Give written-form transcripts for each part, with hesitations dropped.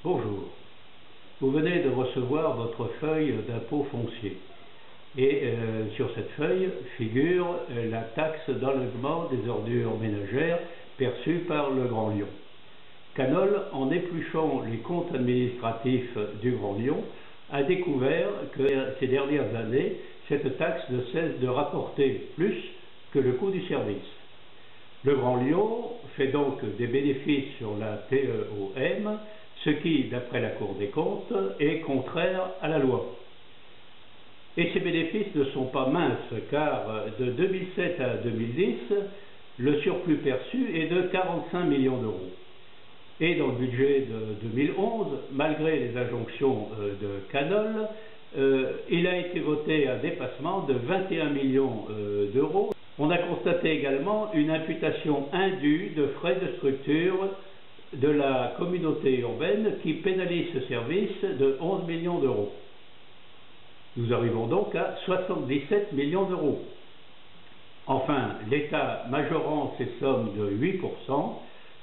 Bonjour, vous venez de recevoir votre feuille d'impôt foncier et sur cette feuille figure la taxe d'enlèvement des ordures ménagères perçue par le Grand Lyon. Canol, en épluchant les comptes administratifs du Grand Lyon, a découvert que ces dernières années, cette taxe ne cesse de rapporter plus que le coût du service. Le Grand Lyon fait donc des bénéfices sur la TEOM, ce qui, d'après la Cour des comptes, est contraire à la loi. Et ces bénéfices ne sont pas minces, car de 2007 à 2010, le surplus perçu est de 45 millions d'euros. Et dans le budget de 2011, malgré les injonctions de Canol, il a été voté un dépassement de 21 millions d'euros. On a constaté également une imputation indue de frais de structure de la communauté urbaine qui pénalise ce service de 11 millions d'euros. Nous arrivons donc à 77 millions d'euros. Enfin, l'État majorant ces sommes de 8%,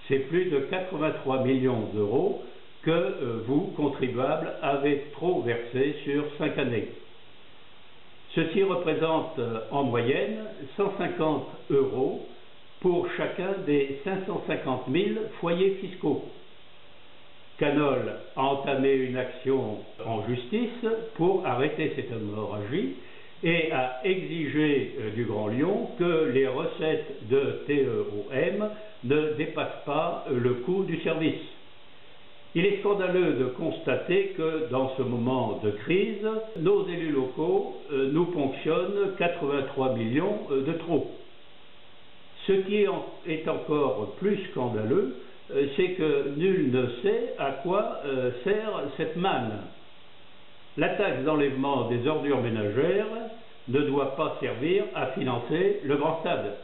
c'est plus de 83 millions d'euros que vous, contribuables, avez trop versé sur 5 années. Ceci représente en moyenne 150 € pour chacun des 550 000 foyers fiscaux. Canol a entamé une action en justice pour arrêter cette hémorragie et a exigé du Grand Lyon que les recettes de TEOM ne dépassent pas le coût du service. Il est scandaleux de constater que dans ce moment de crise, nos élus locaux nous ponctionnent 83 millions de trop. Ce qui est encore plus scandaleux, c'est que nul ne sait à quoi sert cette manne. La taxe d'enlèvement des ordures ménagères ne doit pas servir à financer le Grand Stade.